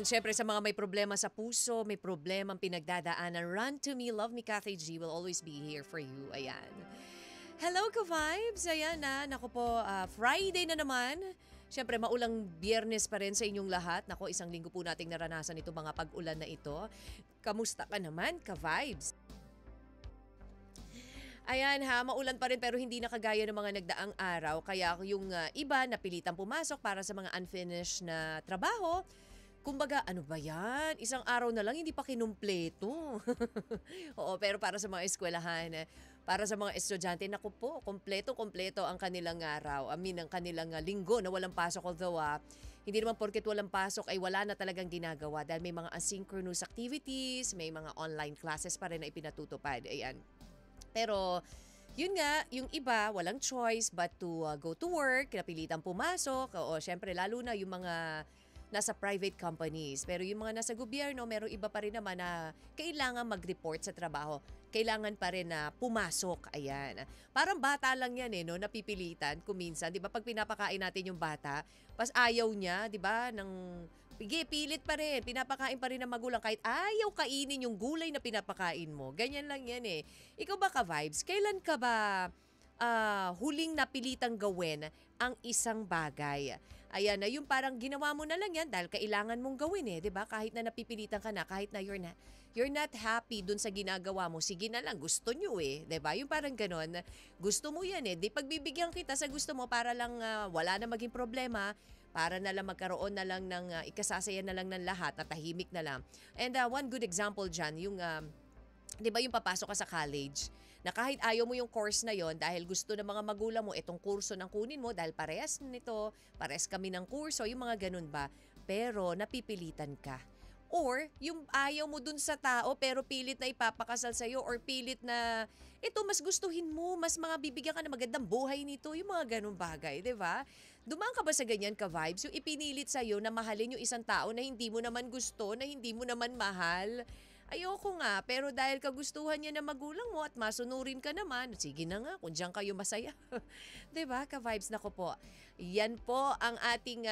Siyempre sa mga may problema sa puso, may problemang pinagdadaanan, run to me, love me, Kathy G will always be here for you. Ayan. Hello ka-vibes! Ayan na, naku po, Friday na naman. Siyempre, maulang biyernes pa rin sa inyong lahat. Naku, isang linggo po nating naranasan ito mga pag-ulan na ito. Kamusta ka naman, ka-vibes? Ayan ha, maulan pa rin pero hindi na kagaya ng mga nagdaang araw. Kaya yung iba napilitang pumasok para sa mga unfinished na trabaho. Kumbaga, ano ba yan? Isang araw na lang, hindi pa kinumpleto. Oo, pero para sa mga eskwelahan, para sa mga estudyante, naku po, kompleto-kompleto ang kanilang araw. Ang kanilang linggo na walang pasok. Although, hindi naman porket walang pasok ay wala na talagang ginagawa dahil may mga asynchronous activities, may mga online classes pa rin na ipinatutupad. Ayan. Pero, yun nga, yung iba, walang choice but to go to work, napilitang pumasok. Oo, syempre, lalo na yung mga nasa private companies. Pero yung mga nasa gobyerno, merong iba pa rin naman na kailangan mag-report sa trabaho. Kailangan pa rin na pumasok. Ayan. Parang bata lang yan napipilitan kuminsan. Di ba pag pinapakain natin yung bata, pas ayaw niya, di ba, pilit pa rin. Pinapakain pa rin ng magulang kahit ayaw kainin yung gulay na pinapakain mo. Ganyan lang yan eh. Ikaw ba ka-vibes? Kailan ka ba huling napilitang gawin ang isang bagay? Ayan na, yung parang ginawa mo na lang yan dahil kailangan mong gawin 'di ba? Kahit na napipilitan ka na, kahit na you're not happy dun sa ginagawa mo, sige na lang, gusto nyo 'di ba? Yung parang ganon, gusto mo yan di pagbibigyan kita sa gusto mo para lang wala na maging problema, para na lang magkaroon na lang ng ikasasaya na lang ng lahat, na tahimik na lang. And one good example dyan, yung 'di ba yung papasok ka sa college, na kahit ayaw mo yung course na yon dahil gusto ng mga magulang mo itong kurso ng kunin mo dahil parehas nito, parehas kami ng kurso, yung mga ganun ba, pero napipilitan ka. Or yung ayaw mo dun sa tao pero pilit na ipapakasal sa'yo or pilit na ito mas gustuhin mo, mas mga bibigyan ka ng magandang buhay nito, yung mga ganun bagay, di ba? Dumaan ka ba sa ganyan ka-vibes? Yung ipinilit sa'yo na mahalin yung isang tao na hindi mo naman gusto, na hindi mo naman mahal? Ayoko nga, pero dahil kagustuhan niya na magulang mo at masunurin ka naman, sige na nga, kung diyan kayo masaya. 'Di ba, ka-vibes? Nako po, yan po ang ating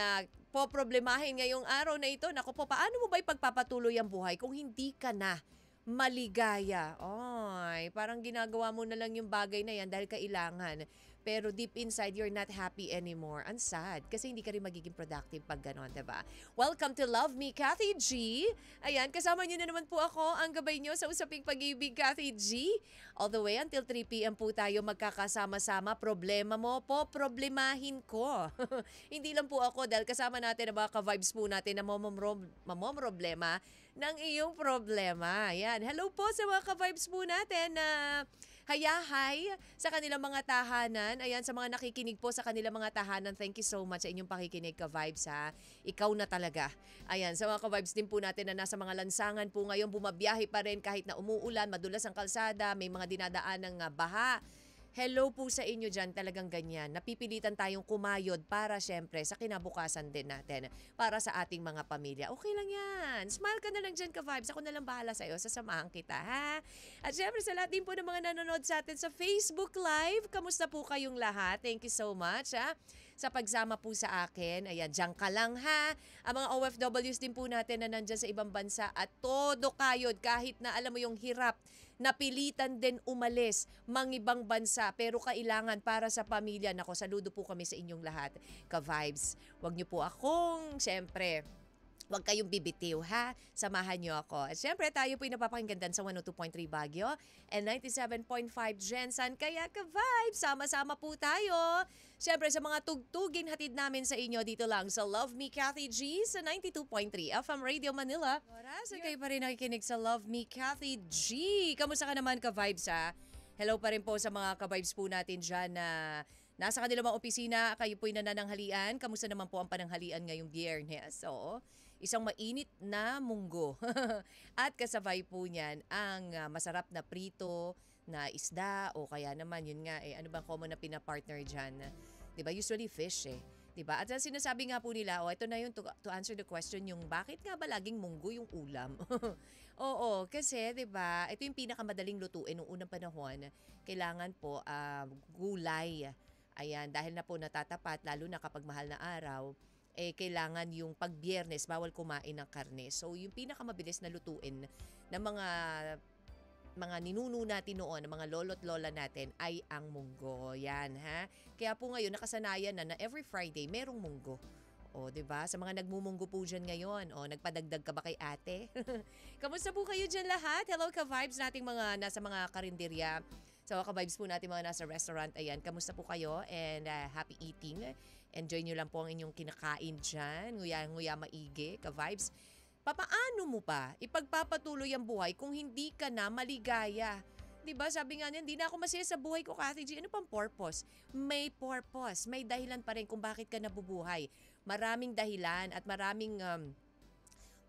poproblemahin ngayong araw na ito. Nako po, paano mo ba ipagpapatuloy ang buhay kung hindi ka na maligaya? Ay, parang ginagawa mo na lang yung bagay na yan dahil kailangan. Pero deep inside, you're not happy anymore. Ang sad. Kasi hindi ka rin magiging productive pag gano'n, diba? Welcome to Love Me, Kathy G. Ayan, kasama niyo na naman po ako, ang gabay niyo sa Usaping Pag-ibig, Kathy G. All the way until 3 p.m. po tayo magkakasama-sama. Problema mo po, problemahin ko. Hindi lang po ako dahil kasama natin ang mga ka-vibes po natin na mamomroblema ng iyong problema. Ayan, hello po sa mga ka-vibes po natin na hayahay sa kanilang mga tahanan. Ayan, sa mga nakikinig po sa kanilang mga tahanan, thank you so much sa inyong pakikinig, ka-vibes ha. Ikaw na talaga. Ayan, sa mga ka-vibes din po natin na nasa mga lansangan po ngayon, bumabiyahe pa rin kahit na umuulan, madulas ang kalsada, may mga dinadaan ng baha. Hello po sa inyo dyan, talagang ganyan. Napipilitan tayong kumayod para syempre sa kinabukasan din natin, para sa ating mga pamilya. Okay lang yan. Smile ka na lang dyan, ka-vibes. Ako na lang bahala sa'yo. Sasamahan kita, ha? At syempre sa lahat din po ng mga nanonood sa atin sa Facebook Live, kamusta po kayong lahat? Thank you so much, ha? Sa pagsama po sa akin. Ayan, dyan ka lang, ha? Ang mga OFWs din po natin na nandyan sa ibang bansa at todo kayod kahit na alam mo yung hirap, napilitan din umalis mangibang bansa pero kailangan para sa pamilya. Nako, saludo po kami sa inyong lahat, ka-vibes. Huwag niyo po akong, syempre, huwag kayong bibitiw, ha? Samahan niyo ako. At syempre, tayo po yung napapakinggan sa 102.3 Baguio and 97.5 Jensen. Kaya ka-vibes, sama-sama po tayo. Syempre, sa mga tugtugin hatid namin sa inyo dito lang sa Love Me, Kathy G sa 92.3 FM Radio Manila. Oras, kayo pa rin nakikinig sa Love Me, Kathy G. Kamusta ka naman, ka-vibes, ha? Hello pa rin po sa mga ka-vibes po natin dyan na nasa kanilang mga opisina, kayo po'y nanananghalian. Kamusta naman po ang pananghalian ngayong Biyernes? So, isang mainit na munggo. At kasabay po niyan ang masarap na prito na isda o kaya naman yun nga ano bang common na pinapartner dyan? 'Di ba? Usually fish 'di ba? At sinasabi nga po nila, ito na yung to answer the question yung bakit nga ba laging munggo yung ulam? Oo, kasi 'di ba? Ito yung pinakamadaling lutuin noong unang panahon. Kailangan po gulay. Ayan, dahil na po natatapat lalo na kapag mahal na araw. kailangan yung pag-Biyernes bawal kumain ng karne. So yung pinakamabilis na lutuin ng mga ninuno natin noon, ng mga lolo't lola natin ay ang munggo. Yan ha. Kaya po ngayon nakasanayan na every Friday merong munggo. O, 'di ba? Sa mga nagmumunggo po diyan ngayon, nagpadagdag ka ba kay ate? Kamusta po kayo diyan lahat? Hello ka-vibes nating mga nasa mga karinderya. So, ka-vibes po natin mga nasa restaurant. Ayan, kamusta po kayo? And happy eating. Enjoy nyo lang po ang inyong kinakain dyan. Nguya-nguya maigi, ka-vibes. Papaano mo pa ipagpapatuloy ang buhay kung hindi ka na maligaya? 'Di ba? Sabi nga niya, hindi na ako masaya sa buhay ko, Kathy G. Ano pang purpose? May purpose. May dahilan pa rin kung bakit ka nabubuhay. Maraming dahilan at maraming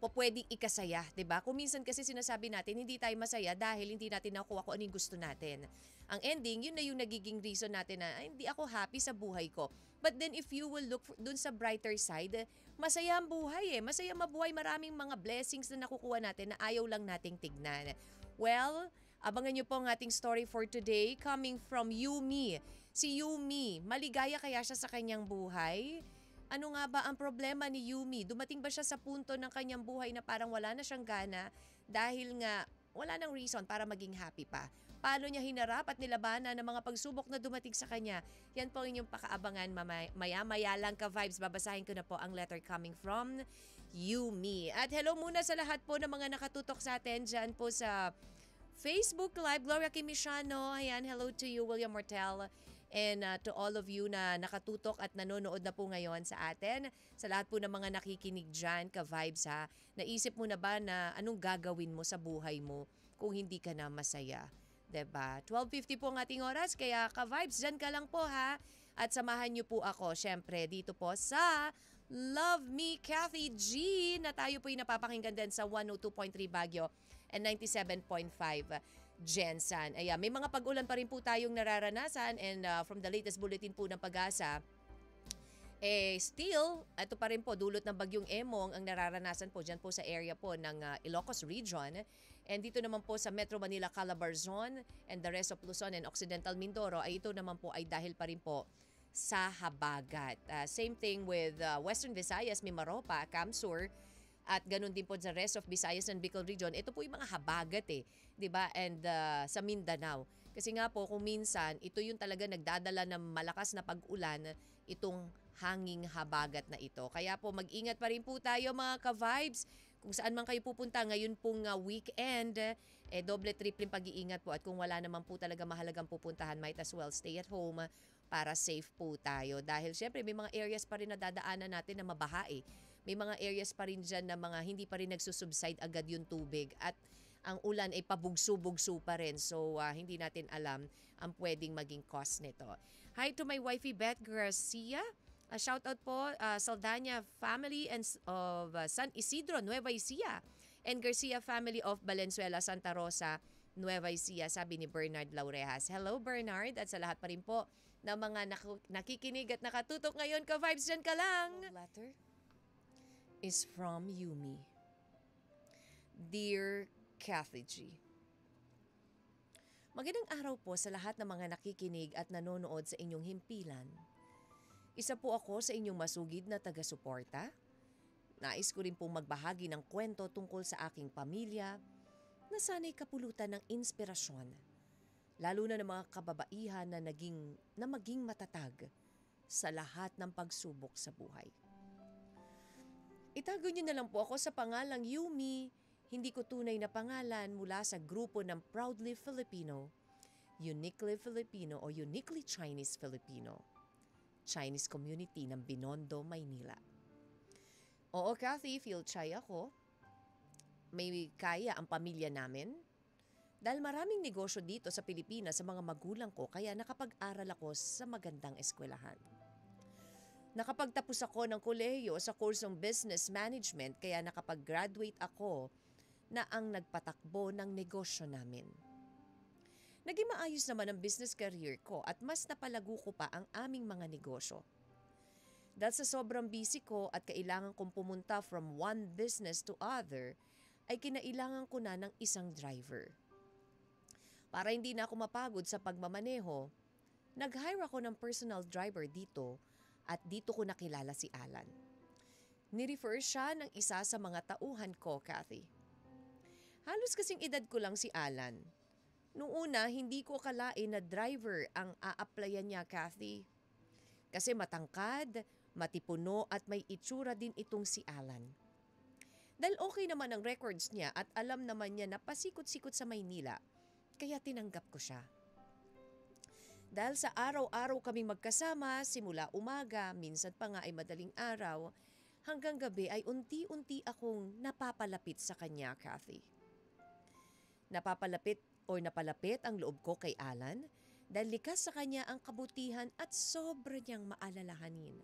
pwedeng ikasaya, 'di ba? Kung minsan kasi sinasabi natin hindi tayo masaya dahil hindi natin nakuha kung ano yung gusto natin. Ang ending, yun na yung nagiging reason natin na hindi ako happy sa buhay ko. But then if you will look dun sa brighter side, masaya ang buhay eh. Masaya mabuhay, maraming mga blessings na nakukuha natin na ayaw lang nating tignan. Well, abangan niyo po ang ating story for today coming from Yumi. Si Yumi, maligaya kaya siya sa kanyang buhay? Ano nga ba ang problema ni Yumi? Dumating ba siya sa punto ng kanyang buhay na parang wala na siyang gana dahil nga wala nang reason para maging happy pa? Paano niya hinarap at nilabanan ng mga pagsubok na dumating sa kanya? Yan po ang inyong pakaabangan maya-maya lang ka-vibes. Babasahin ko na po ang letter coming from Yumi. At hello muna sa lahat po ng mga nakatutok sa atin dyan po sa Facebook Live. Gloria Kimishano, ayan, hello to you, William Mortel. And to all of you na nakatutok at nanonood na po ngayon sa atin, sa lahat po ng mga nakikinig dyan, ka-vibes ha, naisip mo na ba na anong gagawin mo sa buhay mo kung hindi ka na masaya? 'Di ba? 12:50 po ang ating oras, kaya ka-vibes, dyan ka lang po ha. At samahan niyo po ako, syempre, dito po sa Love Me Kathy G, na tayo po yung napapakinggan din sa 102.3 Baguio and 97.5 Jensan. Ayan, may mga pag-ulan pa rin po tayong nararanasan and from the latest bulletin po ng Pag-asa, still, ito pa rin po, dulot ng bagyong Emong ang nararanasan po dyan po sa area po ng Ilocos Region. And dito naman po sa Metro Manila, Calabarzon and the rest of Luzon and Occidental Mindoro, ay ito naman po ay dahil pa rin po sa habagat. Same thing with Western Visayas, Mimaropa, Camsur, at ganun din po sa rest of Visayas and Bicol Region. Ito po yung mga habagat 'di ba? And sa Mindanao. Kasi nga po kung minsan ito yung talaga nagdadala ng malakas na pag-ulan, itong hanging habagat na ito. Kaya po mag-ingat pa rin po tayo mga ka-vibes. Kung saan man kayo pupunta ngayon pong weekend, doble-triple pag-iingat po. At kung wala naman po talaga mahalagang pupuntahan, might as well stay at home para safe po tayo. Dahil syempre may mga areas pa rin na dadaanan natin na mabaha May mga areas pa rin dyan na mga hindi pa rin nagsusubside agad yung tubig. At ang ulan ay pabugso-bugso pa rin. So, hindi natin alam ang pwedeng maging cause nito. Hi to my wifey Beth Garcia. Shout out po Saldana family and of San Isidro, Nueva Ecija. And Garcia family of Valenzuela, Santa Rosa, Nueva Ecija, sabi ni Bernard Laurejas. Hello Bernard, at sa lahat pa rin po na mga nakikinig at nakatutok ngayon, ka-vibes dyan ka lang. The letter is from Yumi. Dear Kathy G, magandang araw po sa lahat ng mga nakikinig at nanonood sa inyong himpilan. Isa po ako sa inyong masugid na taga-suporta. Nais ko rin pong magbahagi ng kwento tungkol sa aking pamilya na sana'y kapulutan ng inspirasyon, lalo na ng mga kababaihan na maging matatag sa lahat ng pagsubok sa buhay. Itago niyo na lang po ako sa pangalang Yumi, hindi ko tunay na pangalan, mula sa grupo ng Proudly Filipino, Uniquely Filipino o Uniquely Chinese Filipino, Chinese community ng Binondo, Maynila. Oo, Kathy, feel shy ako. May kaya ang pamilya namin. Dahil maraming negosyo dito sa Pilipinas sa mga magulang ko, kaya nakapag-aral ako sa magandang eskwelahan. Nakapagtapos ako ng kolehiyo sa kursong Business Management, kaya nakapag-graduate ako na ang nagpatakbo ng negosyo namin. Naging maayos naman ang business career ko at mas napalago ko pa ang aming mga negosyo. Dahil sa sobrang busy ko at kailangan kong pumunta from one business to other, ay kinailangan ko na ng isang driver. Para hindi na ako mapagod sa pagmamaneho, nag-hire ako ng personal driver dito at dito ko nakilala si Alan. Nirefer siya ng isa sa mga tauhan ko, Kathy. Halos kasing edad ko lang si Alan. Noong una, hindi ko akalain na driver ang a-applyan niya, Kathy. Kasi matangkad, matipuno at may itsura din itong si Alan. Dahil okay naman ang records niya at alam naman niya na pasikot-sikot sa Maynila, kaya tinanggap ko siya. Dahil sa araw-araw kaming magkasama, simula umaga, minsan pa nga ay madaling araw, hanggang gabi ay unti-unti akong napapalapit sa kanya, Kathy. Napalapit ang loob ko kay Alan dahil likas sa kanya ang kabutihan at sobra niyang maalalahanin.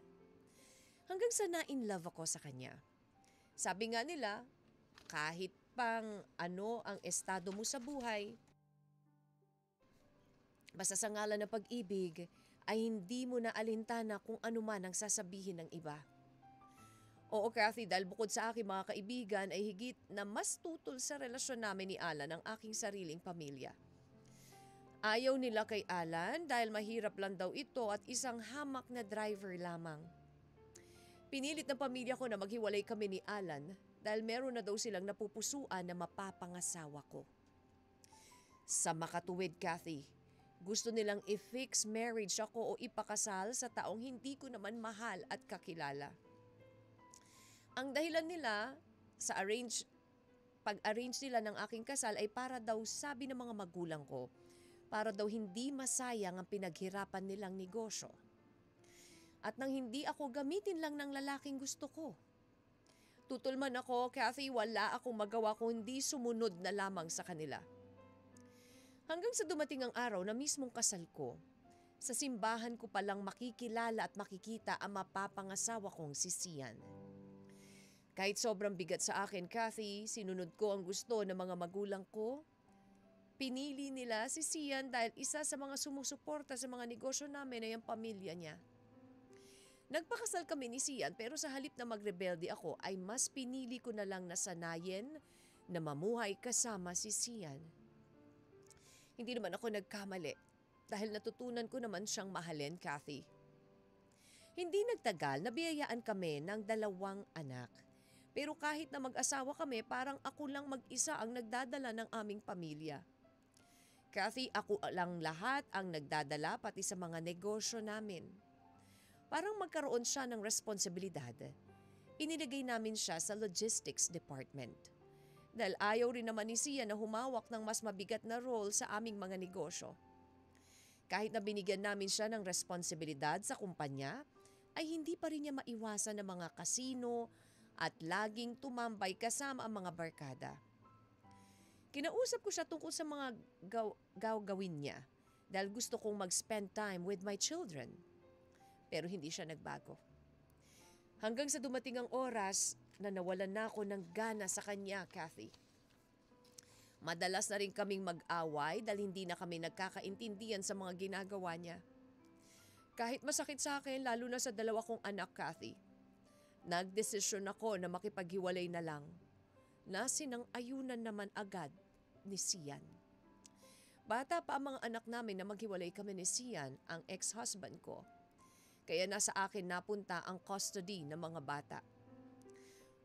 Hanggang sa na-in-love ako sa kanya. Sabi nga nila, kahit pang ano ang estado mo sa buhay, basta sa ngalan ng pag-ibig ay hindi mo na alintana kung ano man ang sasabihin ng iba. Oo, Kathy, dahil bukod sa aking mga kaibigan ay higit na mas tutol sa relasyon namin ni Alan ang aking sariling pamilya. Ayaw nila kay Alan dahil mahirap lang daw ito at isang hamak na driver lamang. Pinilit ng pamilya ko na maghiwalay kami ni Alan dahil meron na daw silang napupusuan na mapapangasawa ko. Sa makatuwid, Kathy, gusto nilang i-fix marriage ako o ipakasal sa taong hindi ko naman mahal at kakilala. Ang dahilan nila sa pag-arrange nila ng aking kasal ay para daw, sabi ng mga magulang ko, para daw hindi masayang ang pinaghirapan nilang negosyo. At nang hindi ako gamitin lang ng lalaking gusto ko. Tutulman ako, Kathy, wala akong magawa kundi sumunod na lamang sa kanila. Hanggang sa dumating ang araw na mismong kasal ko, sa simbahan ko palang makikilala at makikita ang mapapangasawa kong si Sian. Kahit sobrang bigat sa akin, Kathy, sinunod ko ang gusto ng mga magulang ko. Pinili nila si Sian dahil isa sa mga sumusuporta sa mga negosyo namin ay ang pamilya niya. Nagpakasal kami ni Sian pero sa halip na magrebelde ako ay mas pinili ko na lang na sanayin na mamuhay kasama si Sian. Hindi naman ako nagkamali dahil natutunan ko naman siyang mahalin, Kathy. Hindi nagtagal, nabiyayaan kami ng 2 anak. Pero kahit na mag-asawa kami, parang ako lang mag-isa ang nagdadala ng aming pamilya. Kathy, ako lang lahat ang nagdadala pati sa mga negosyo namin. Parang magkaroon siya ng responsibilidad. Inilagay namin siya sa logistics department. Dahil ayaw rin naman ni Sia na humawak ng mas mabigat na role sa aming mga negosyo. Kahit na binigyan namin siya ng responsibilidad sa kumpanya, ay hindi pa rin niya maiwasan ng mga kasino at laging tumambay kasama ang mga barkada. Kinausap ko siya tungkol sa mga gawin niya dahil gusto kong mag-spend time with my children. Pero hindi siya nagbago. Hanggang sa dumating ang oras na nawalan na ako ng gana sa kanya, Kathy. Madalas na rin kaming mag-away dahil hindi na kami nagkakaintindihan sa mga ginagawa niya. Kahit masakit sa akin, lalo na sa 2 kong anak, Kathy. Nagdesisyon ako na makipaghiwalay na lang. Na sinang-ayunan naman agad ni Sian. Bata pa ang mga anak namin na maghiwalay kami ni Sian, ang ex-husband ko. Kaya nasa akin napunta ang custody ng mga bata.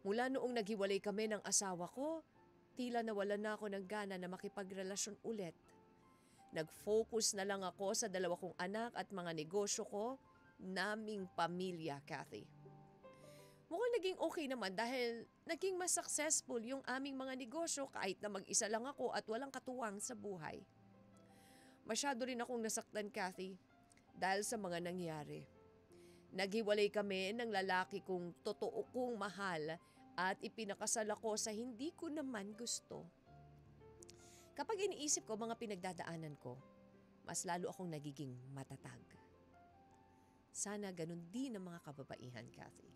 Mula noong naghiwalay kami ng asawa ko, tila nawalan na ako ng gana na makipagrelasyon ulit. Nag-focus na lang ako sa 2 kong anak at mga negosyo ko, naming pamilya, Kathy. Mukhang naging okay naman dahil naging mas successful yung aming mga negosyo kahit na mag-isa lang ako at walang katuwang sa buhay. Masyado rin akong nasaktan, Kathy, dahil sa mga nangyari. Naghiwalay kami ng lalaki kong totoo kong mahal at ipinakasal ako sa hindi ko naman gusto. Kapag iniisip ko mga pinagdadaanan ko, mas lalo akong nagiging matatag. Sana ganun din ang mga kababaihan, Kathy.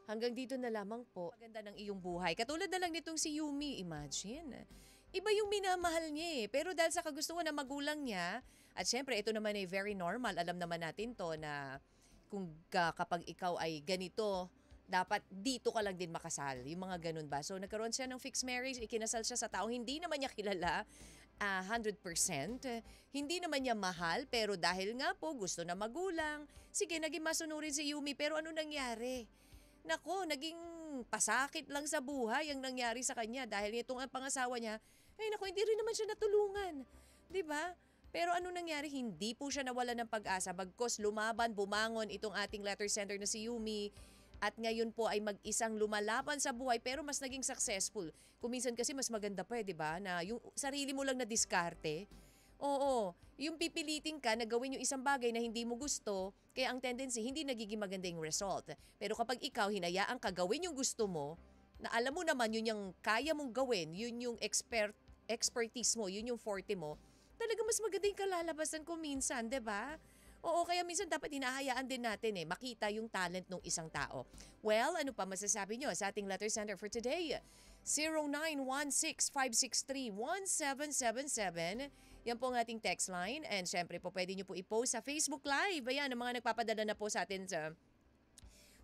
Hanggang dito na lamang po. Maganda ng iyong buhay. Katulad na lang nitong si Yumi, imagine. Iba yung minamahal niya eh. Pero dahil sa kagustuhan ng magulang niya, at syempre ito naman ay very normal. Alam naman natin to na kapag ikaw ay ganito, dapat dito ka lang din makasal. Yung mga ganun ba? So nagkaroon siya ng fixed marriage, ikinasal siya sa taong hindi naman niya kilala 100%. Hindi naman niya mahal, pero dahil nga po gusto na magulang, sige, naging masunurin si Yumi. Pero ano nangyari? nako, naging pasakit lang sa buhay ang nangyari sa kanya dahil itong ang pangasawa niya, ay nako, hindi rin naman siya natulungan. 'Di ba? Pero ano nangyari? Hindi po siya nawalan ng pag-asa bagkos lumaban, bumangon itong ating letter sender na si Yumi. At ngayon po ay mag-isang lumalaban sa buhay pero mas naging successful. Kung minsan kasi mas maganda pa 'di ba? Na yung sarili mo lang na diskarte. Oo, yung pipilitin ka na gawin yung isang bagay na hindi mo gusto, kaya ang tendency hindi nagiging maganda yung result. Pero kapag ikaw hinayaan ka gawin yung gusto mo, na alam mo naman yun yung kaya mong gawin, yun yung expertise mo, yun yung forte mo, talaga mas maganda yung kalalabasan ko minsan, 'di ba? Oo, kaya minsan dapat hinahayaan din natin makita yung talent ng isang tao. Well, ano pa masasabi nyo sa ating letter sender for today? 0916-563-1777. Yan po ang ating text line. And syempre po pwede nyo po i-post sa Facebook Live. Ayan, ang mga nagpapadala na po sa atin sa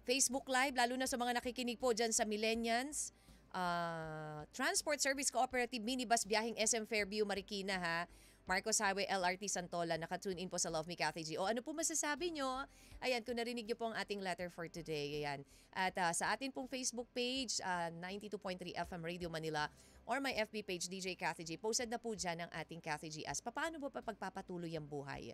Facebook Live, lalo na sa mga nakikinig po dyan sa Millennials. Transport Service Cooperative Minibus Biyaheng SM Fairview, Marikina ha. Marcos Highway, LRT Santola, nakatune in po sa Love Me Cathy G. O ano po masasabi nyo? Ayan, kung narinig nyo po ang ating letter for today. Ayan. At sa atin pong Facebook page, 92.3 FM Radio Manila, or my FB page, DJ Cathy G. Posted na po dyan ang ating Cathy G. As paano ba pagpapatuloy ang buhay?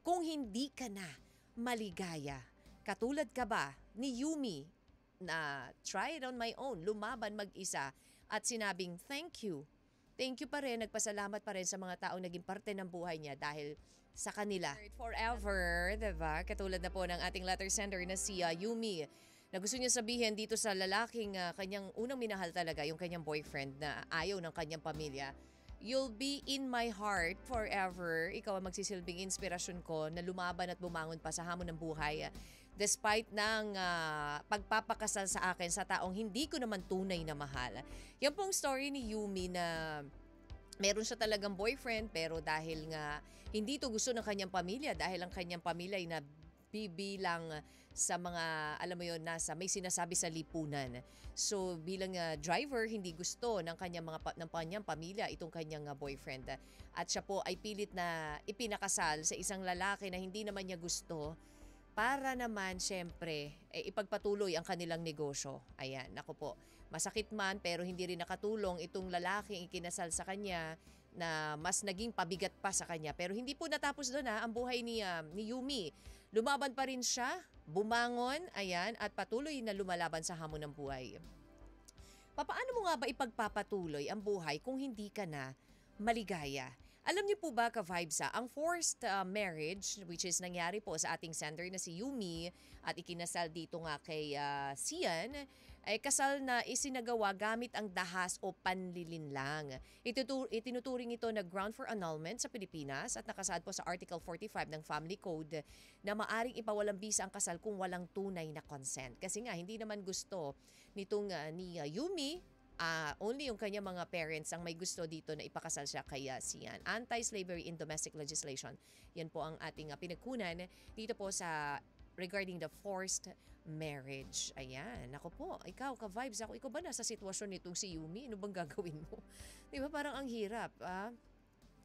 Kung hindi ka na maligaya, katulad ka ba ni Yumi na try it on my own, lumaban mag-isa at sinabing thank you. Thank you pa rin, nagpasalamat pa rin sa mga taong naging parte ng buhay niya dahil sa kanila. Forever, diba? Katulad na po ng ating letter sender na si Yumi na gusto niya sabihin dito sa lalaking kanyang unang minahal talaga, yung kanyang boyfriend na ayaw ng kanyang pamilya. You'll be in my heart forever. Ikaw ang magsisilbing inspirasyon ko na lumaban at bumangon pa sa hamon ng buhay. Despite ng pagpapakasal sa akin sa taong hindi ko naman tunay na mahal. Yan pong story ni Yumi na meron siya talagang boyfriend pero dahil nga hindi to gusto ng kanyang pamilya, dahil ang kanyang pamilya ay nabibilang sa mga, alam mo yun, nasa may sinasabi sa lipunan. So bilang driver, hindi gusto ng kanyang pamilya itong kanyang boyfriend. At siya po ay pilit na ipinakasal sa isang lalaki na hindi naman niya gusto para naman syempre ipagpatuloy ang kanilang negosyo. Ayan, naku po. Masakit man pero hindi rin nakatulong itong lalaking ikinasal sa kanya na mas naging pabigat pa sa kanya. Pero hindi po natapos doon ang buhay ni Yumi. Lumaban pa rin siya, bumangon, ayan, at patuloy na lumalaban sa hamon ng buhay. Paano mo nga ba ipagpapatuloy ang buhay kung hindi ka na maligaya? Alam niyo po ba ka-vibes ang forced marriage, which is nangyari po sa ating sender na si Yumi at ikinasal dito nga kay Sian, ay kasal na isinagawa gamit ang dahas o panlilinlang. Itinuturing ito na ground for annulment sa Pilipinas at nakasaad po sa Article 45 ng Family Code na maaring ipawalang bisa ang kasal kung walang tunay na consent. Kasi nga hindi naman gusto nitong ni Yumi, only yung kanya mga parents ang may gusto dito na ipakasal siya kay Sian. Anti-slavery in domestic legislation. Yan po ang ating pinagkunan dito po sa regarding the forced marriage. Ayan, ako po, ikaw ka-vibes ako. Ikaw ba nasa sitwasyon nitong si Yumi? Ano bang gagawin mo? Di ba parang ang hirap,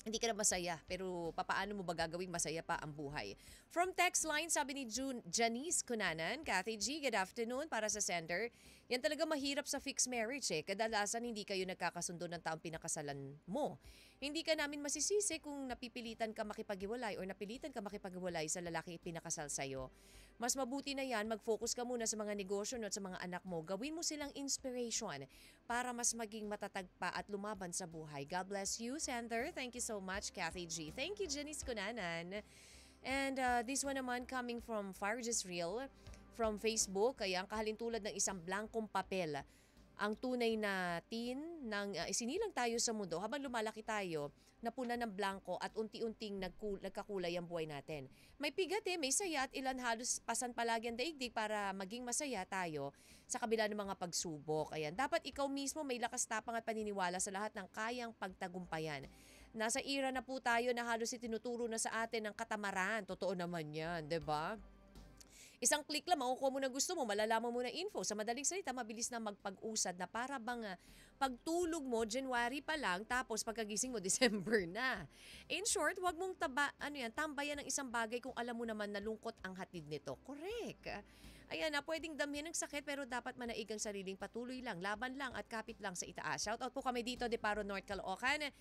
hindi ka na masaya, pero papaano mo ba gagawing masaya pa ang buhay? From text line, sabi ni Janice Cunanan, Cathy G, good afternoon para sa sender. Yan talaga mahirap sa fixed marriage Kadalasan hindi kayo nagkakasundo ng taong pinakasalan mo. Hindi ka namin masisisi kung napipilitan ka makipaghiwalay o napilitan ka makipaghiwalay sa lalaki pinakasal sa'yo. Mas mabuti na yan, mag-focus ka muna sa mga negosyo at sa mga anak mo. Gawin mo silang inspiration para mas maging matatag pa at lumaban sa buhay. God bless you, sender. Thank you so much, Cathy G. Thank you, Janice Cunanan. And this one naman coming from Fire Just Real from Facebook. Kaya ang kahalintulad ng isang blankong papel ang tunay na tin ng isinilang tayo sa mundo habang lumalaki tayo, napuna ng blanco at unti-unting nagkakulay ang buhay natin. May pigat may saya at ilan halos pasan palagi ang daigdig para maging masaya tayo sa kabila ng mga pagsubok. Ayan, dapat ikaw mismo may lakas tapang at paniniwala sa lahat ng kayang pagtagumpayan. Nasa era na po tayo na halos itinuturo na sa atin ng katamaran. Totoo naman yan, 'di ba? Isang click lang, makukuha mo na gusto mo, malalaman mo na info. Sa madaling salita, mabilis na magpag-usad na para bang pagtulog mo, January pa lang, tapos pagkagising mo, December na. In short, wag mong tambayan ng isang bagay kung alam mo naman na lungkot ang hatid nito. Correct. Ayan na, pwedeng damhin ng sakit pero dapat manaig ang sariling patuloy lang, laban lang at kapit lang sa itaas. Shoutout po kami dito, De Paro, North Caloocan.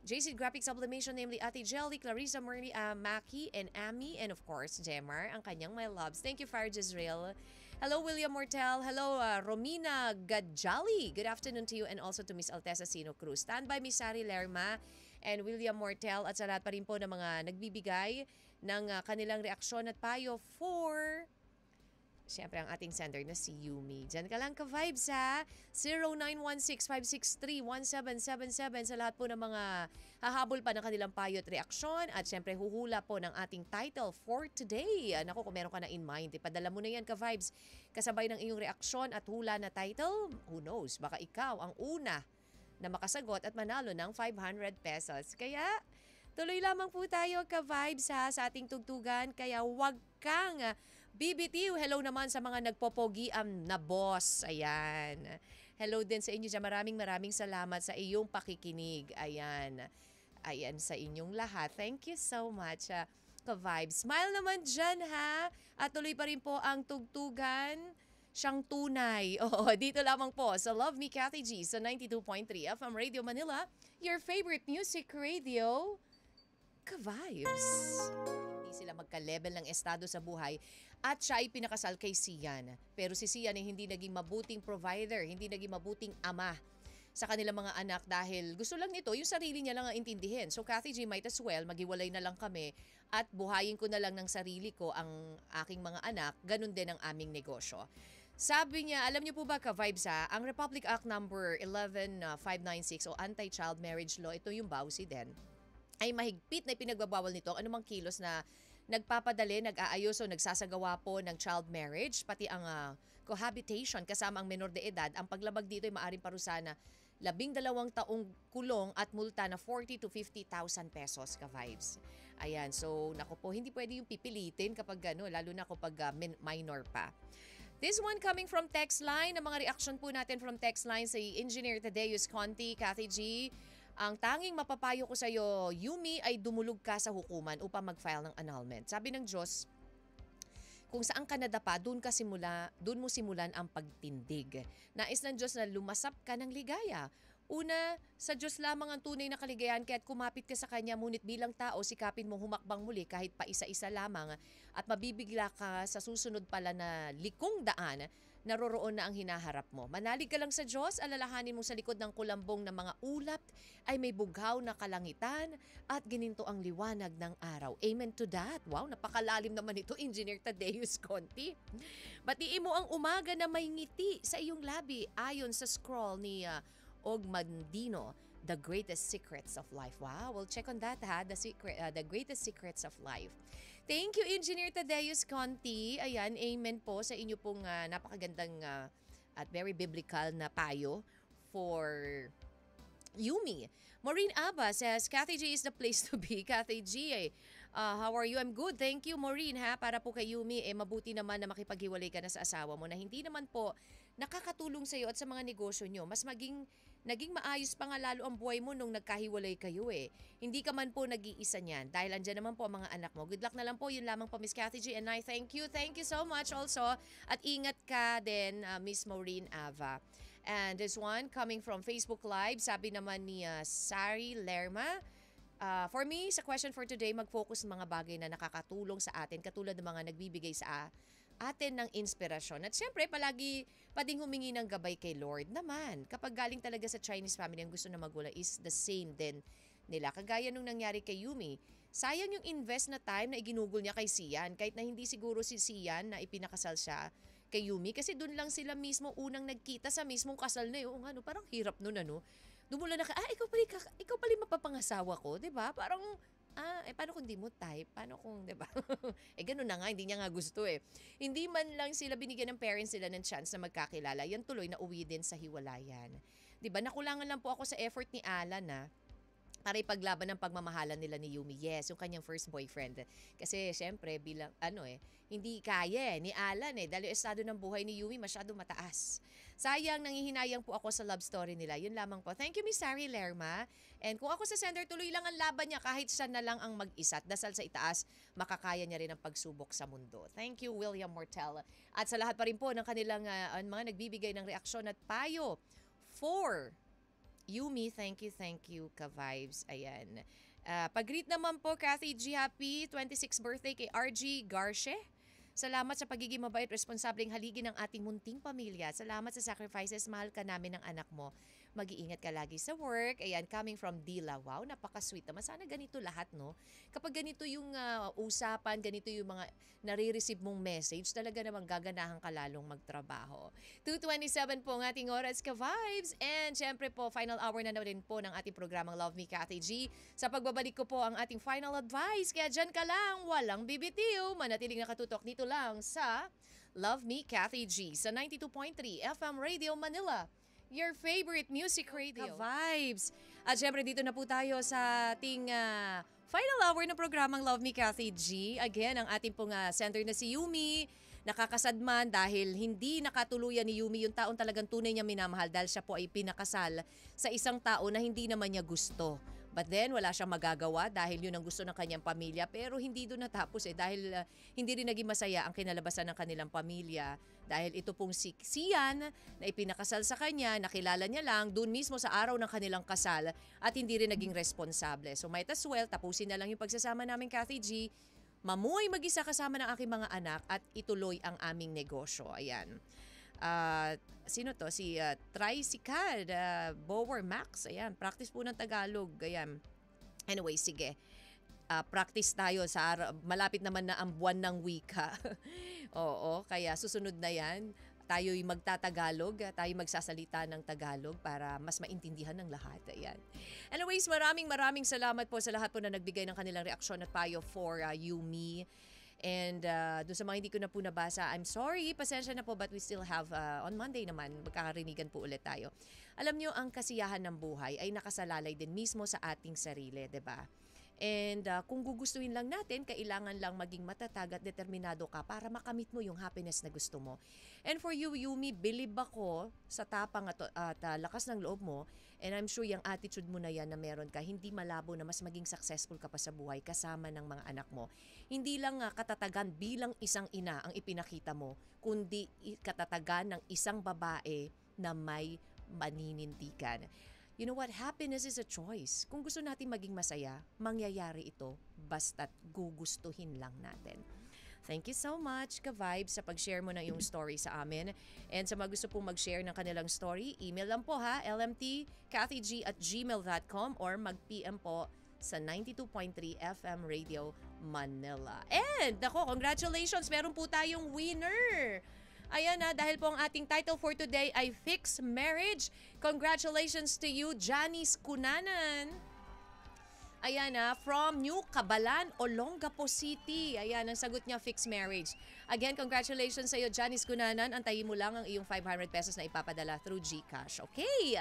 JC Graphic Sublimation, namely Ate Jelly, Clarissa Murray, Maki, and Amy, and of course, Jemar, ang kanyang my loves. Thank you, Fire Jezreel. Hello, William Mortel. Hello, Romina Gadjali. Good afternoon to you and also to Miss Altesa Sino Cruz. Stand by Miss Sari Lerma and William Mortel at sa lahat pa rin po ng mga nagbibigay ng kanilang reaksyon at payo for... Siyempre, ang ating sender na si Yumi. Diyan ka lang ka-vibes ha. 0916-563-1777 sa lahat po ng mga hahabol pa ng kanilang payo at reaksyon. At siyempre, huhula po ng ating title for today. Naku, kung meron ka na in mind, ipadala mo na yan ka-vibes. Kasabay ng iyong reaksyon at hula na title, who knows, baka ikaw ang una na makasagot at manalo ng 500 pesos. Kaya, tuloy lamang po tayo ka-vibes ha sa ating tugtugan. Kaya wag kang BBTU. Hello naman sa mga nagpopogiam na boss. Ayan. Hello din sa inyo dyan. Maraming salamat sa iyong pakikinig. Ayan. Ayan sa inyong lahat. Thank you so much. Ka-vibes. Smile naman dyan ha. At tuloy pa rin po ang tugtugan. Siyang tunay. Oo, dito lamang po sa Love Me Cathy G sa 92.3 FM Radio Manila. Your favorite music radio. Ka-vibes. Hindi sila magka-level ng estado sa buhay at siya ay pinakasal kay Sian. Pero si Sian ay hindi naging mabuting provider, hindi naging mabuting ama sa kanilang mga anak dahil gusto lang nito, yung sarili niya lang ang intindihin. So Cathy G, might as well, maghiwalay na lang kami at buhayin ko na lang ng sarili ko ang aking mga anak, ganun din ang aming negosyo. Sabi niya, alam niyo po ba ka-vibes ang Republic Act number 11596 o Anti-Child Marriage Law, ito yung bawsi din, ay mahigpit na ipinagbabawal nito ang anumang kilos na nagpapadali, nag-aayos o nagsasagawa po ng child marriage, pati ang cohabitation kasama ang menor de edad. Ang paglabag dito ay maaaring parusahan na 12 taong kulong at multa na 40 to 50,000 pesos ka-vibes. Ayan, so naku po, hindi pwede yung pipilitin kapag gano'n, lalo na kapag minor pa. This one coming from text line, ang mga reaction po natin from text line sa Engineer Tadeus Conti, Cathy G. Ang tanging mapapayo ko sa iyo, Yumi, ay dumulog ka sa hukuman upang mag-file ng annulment. Sabi ng Diyos, kung saan ka nadapa, doon mo simulan ang pagtindig. Nais ng Diyos na lumasap ka ng ligaya. Una, sa Diyos lamang ang tunay na kaligayahan, kaya't kumapit ka sa Kanya, ngunit bilang tao, sikapin mong humakbang muli kahit pa isa-isa lamang at mabibigla ka sa susunod pala na likong daan, naroroon na ang hinaharap mo. Manalig ka lang sa Diyos, alalahanin mo sa likod ng kulambong ng mga ulap ay may bughaw na kalangitan at gininto ang liwanag ng araw. Amen to that. Wow, napakalalim naman ito, Engineer Tadeus Conti. Batiin mo ang umaga na may ngiti sa iyong labi ayon sa scroll ni Ogmandino, The Greatest Secrets of Life. Wow, we'll check on that ha, The Greatest Secrets of Life. Thank you, Engineer Tadeus Conti. Ayan, amen po sa inyo pong napakagandang at very biblical na payo for Yumi. Maureen Abba says, Cathy G is the place to be. Cathy G, how are you? I'm good. Thank you, Maureen. Para po kay Yumi, mabuti naman na makipaghiwalay ka na sa asawa mo na hindi naman po nakakatulong sa iyo at sa mga negosyo nyo. Mas naging maayos pa nga lalo ang buhay mo nung nagkahiwalay kayo Hindi ka man po nag-iisa niyan dahil andyan naman po ang mga anak mo. Good luck na lang po. Yun lamang po, Miss Cathy G. And I thank you. Thank you so much also. At ingat ka din, Miss Maureen Ava. And this one coming from Facebook Live, sabi naman ni Sari Lerma, for me, sa question for today, mag-focus ng mga bagay na nakakatulong sa atin, katulad ng mga nagbibigay sa atin ng inspirasyon. At syempre, palagi pa ding humingi ng gabay kay Lord naman. Kapag galing talaga sa Chinese family, ang gusto na magulang is the same din nila. Kagaya nung nangyari kay Yumi, sayang yung invest na time na iginugol niya kay Sian, kahit na hindi siguro si Sian na ipinakasal siya kay Yumi, kasi doon lang sila mismo unang nagkita sa mismong kasal na yun. Parang hirap nun, Doon mo lang ikaw pala mapapangasawa ko, 'di ba? Parang paano kung di mo type? Paano kung, 'di ba? Ganun na nga, hindi niya nga gusto Hindi man lang sila binigyan ng parents sila ng chance na magkakilala. Yan tuloy na uwi din sa hiwalayan. 'Di ba? Nakulangan lang po ako sa effort ni Alan para ipaglaban ng pagmamahalan nila ni Yumi. Yes, yung kanyang first boyfriend. Kasi syempre bilang hindi kaya ni Alan dahil yung estado ng buhay ni Yumi masyado mataas. Sayang, nanghihinayang po ako sa love story nila. Yun lamang po. Thank you, Miss Sari Lerma. And kung ako sa sender, tuloy lang ang laban niya kahit siya na lang ang mag-isa. At dasal sa itaas, makakaya niya rin ang pagsubok sa mundo. Thank you, William Mortel. At sa lahat pa rin po ng kanilang mga nagbibigay ng reaksyon at payo for Yumi, thank you, ka-vibes. Ayan. Pag-greet naman po, Kathy G. Happy 26th birthday kay RG Garce. Salamat sa pagiging mabait, responsableng haligi ng ating munting pamilya. Salamat sa sacrifices, mahal ka namin ng anak mo. Mag-iingat ka lagi sa work. Ayan, coming from Dila. Wow, napaka-sweet naman. Sana ganito lahat, no? Kapag ganito yung usapan, ganito yung mga nare-receive mong message, talaga namang gaganahan ka lalong magtrabaho. 2:27 po ang ating oras, ka-vibes. And syempre po, final hour na rin po ng ating programang Love Me, Kathy G. Sa pagbabalik ko po ang ating final advice. Kaya dyan ka lang, walang bibitiw. Manatiling nakatutok dito lang sa Love Me, Kathy G. Sa 92.3 FM Radio Manila. Your favorite music radio. Ka-vibes. At syempre dito na po tayo sa ating final hour ng programang Love Me, Kathy G. Again, ang ating pong center na si Yumi. Nakakasadman dahil hindi nakatuluyan ni Yumi yung taong talagang tunay niya minamahal dahil siya po ay pinakasal sa isang tao na hindi naman niya gusto. But then, wala siyang magagawa dahil yun ang gusto ng kanyang pamilya. Pero hindi doon natapos dahil hindi rin naging masaya ang kinalabasan ng kanilang pamilya. Dahil ito pong si Sian na ipinakasal sa kanya, nakilala niya lang doon mismo sa araw ng kanilang kasal at hindi rin naging responsable. So might as well, tapusin na lang yung pagsasama namin, Kathy G. Mamuhay mag-isa kasama ng aking mga anak at ituloy ang aming negosyo. Ayan. Sino to? Si Tricycad, Bower Max. Ayan, practice po ng Tagalog. Ayan. Anyway, sige. Practice tayo sa malapit naman na ang buwan ng wika. Oo, kaya susunod na yan. Tayo'y magtatagalog, tayo magsasalita ng Tagalog para mas maintindihan ng lahat. Ayan. Anyways, maraming salamat po sa lahat po na nagbigay ng kanilang reaksyon at payo for Yumi. And doon sa mga hindi ko na po nabasa, I'm sorry, pasensya na po, but we still have, on Monday naman, magkakarinigan po ulit tayo. Alam nyo, ang kasiyahan ng buhay ay nakasalalay din mismo sa ating sarili, 'di ba? And kung gugustuhin lang natin, kailangan lang maging matatag at determinado ka para makamit mo yung happiness na gusto mo. And for you, Yumi, believe ako sa tapang at lakas ng loob mo. And I'm sure yung attitude mo na yan na meron ka, hindi malabo na mas maging successful ka pa sa buhay kasama ng mga anak mo. Hindi lang katatagan bilang isang ina ang ipinakita mo, kundi katatagan ng isang babae na may maninindigan. You know what? Happiness is a choice. Kung gusto natin maging masaya, mangyayari ito basta't gugustuhin lang natin. Thank you so much, ka-Vibe, sa pag-share mo ng iyong story sa amin. And sa mga gusto pong mag-share ng kanilang story, email lang po lmtkathyg@gmail.com or mag-PM po sa 92.3 FM Radio Manila. And ako, congratulations! Meron po tayong winner! Ayan dahil po ang ating title for today ay Fixed Marriage. Congratulations to you, Janice Cunanan. Ayan from New Cabalan, Olongapo City. Ayan, ang sagot niya, Fixed Marriage. Again, congratulations sa iyo, Janice Cunanan. Antayin mo lang ang iyong 500 pesos na ipapadala through GCash. Okay?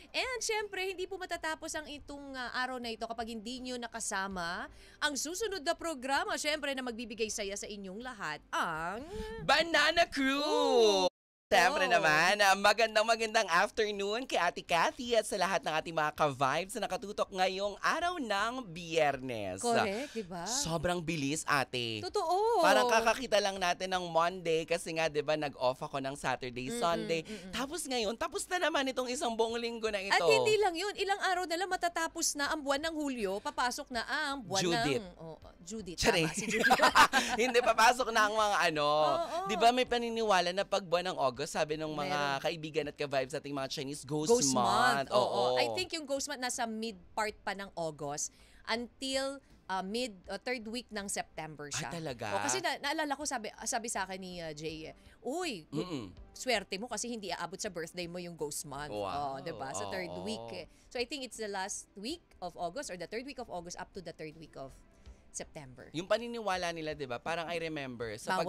And syempre, hindi po matatapos ang itong araw na ito kapag hindi nyo nakasama ang susunod na programa. Syempre, na magbibigay saya sa inyong lahat ang Banana Crew! Siyempre naman, magandang afternoon kay Ate Cathy at sa lahat ng ating mga ka-vibes na nakatutok ngayong araw ng Biyernes. Correct, diba? Sobrang bilis, ate. Totoo. Parang kakakita lang natin ng Monday kasi nga, diba, nag-off ako ng Saturday, Sunday. Tapos ngayon, tapos na naman itong isang buong linggo na ito. At hindi lang yun, ilang araw na lang matatapos na ang buwan ng Hulyo, papasok na ang buwan Judith. Judith. Tama, Si Judith. Hindi, papasok na ang mga Diba may paniniwala na pag buwan ng August, sabi ng mga kaibigan at ka-vibes ating mga Chinese, Ghost Month. Oo. I think yung Ghost Month nasa mid part pa ng August until third week ng September siya. Talaga? Kasi naalala ko, sabi sa akin ni Jay, uy, swerte mo kasi hindi aabot sa birthday mo yung Ghost Month. Wow. Diba? Sa third week. So I think it's the last week of August or the third week of August up to the third week of September. Yung paniniwala nila, 'di ba? Parang I remember sa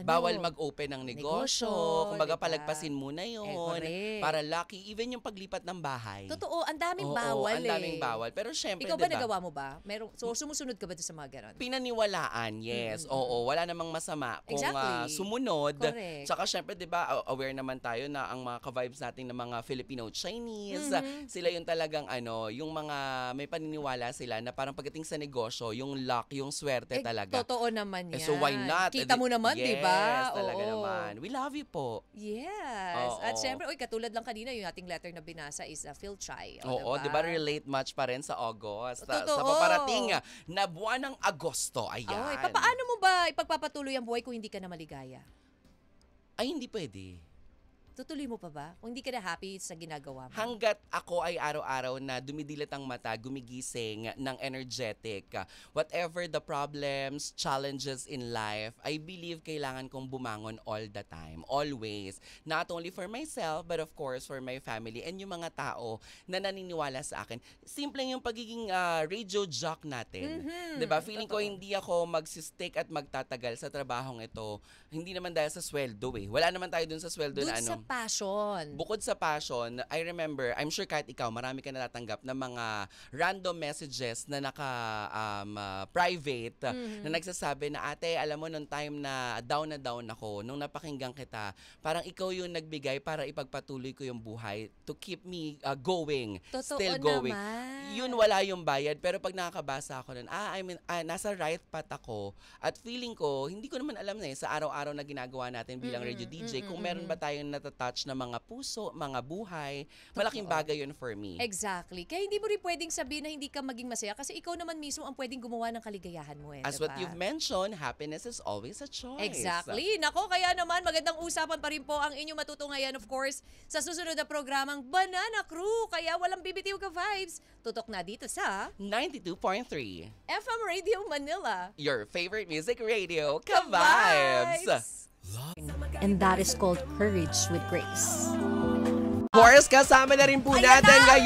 Bawal mag-open ng negosyo, negosyo, kumbaga diba? palagpasin muna 'yon Correct. para lucky, even yung paglipat ng bahay. Totoo, ang daming Oo, bawal ang daming bawal. Pero syempre, Ikaw ba 'di ba? nagawa mo ba? So sumusunod ka ba sa mga ganon? Pinaniwalaan, yes. Oo, wala namang masama kung Exactly. sumunod. Correct. Tsaka syempre, 'di ba, aware naman tayo na ang mga ka-vibes natin ng mga Filipino Chinese, sila yung talagang yung mga may paniniwala sila na parang pagdating sa negosyo, yung luck, yung swerte talaga. Totoo naman yan. So why not? Kita mo naman, di ba? Yes, talaga Oo. naman. We love you po. Yes. Oo. At syempre, katulad lang kanina, yung ating letter na binasa is Phil Chai. Oo, di ba relate much pa rin sa August? Totoo. Sa paparating na buwan ng Agosto. Ayan. Okay, paano mo ba ipagpapatuloy ang buhay kung hindi ka na maligaya? Ay, hindi pwede. Tutuloy mo pa ba? Kung hindi ka na happy sa ginagawa mo? Hanggat ako ay araw-araw na dumidilat ang mata, gumigising ng energetic, whatever the problems, challenges in life, I believe kailangan kong bumangon all the time, always. Not only for myself, but of course for my family and yung mga tao na naniniwala sa akin. Simple yung pagiging radio jock natin. Diba? Feeling ko hindi ako magsistick at magtatagal sa trabahong ito. Hindi naman dahil sa sweldo eh. Wala naman tayo dun sa sweldo Dun na sa passion. Bukod sa passion, I remember, I'm sure kahit ikaw, marami ka natatanggap ng mga random messages na private na nagsasabi na, ate, alam mo, nung time na down ako, nung napakinggan kita, parang ikaw yung nagbigay para ipagpatuloy ko yung buhay to keep me going, Totoo still going. naman. Yun, wala yung bayad. Pero pag nakakabasa ako nun, nasa right path ako. At feeling ko, hindi ko naman alam na sa araw-araw na ginagawa natin bilang radio DJ, kung meron ba tayong natatouch na mga puso, mga buhay, malaking bagay yun for me. Exactly. Kaya hindi mo rin pwedeng sabihin na hindi ka maging masaya kasi ikaw naman mismo ang pwedeng gumawa ng kaligayahan mo eh. As diba? what you've mentioned, happiness is always a choice. Exactly. Nako, kaya naman magandang usapan pa rin po ang inyong matutungayan, of course, sa susunod na programang Banana Crew. Kaya walang bibitiw ka vibes. Tutok na dito sa 92.3. FM Radio Manila. Your favorite music radio, Ka-Vibes! And that is called Courage with Grace. Of course, kasama na rin po Ayan natin na! ngayon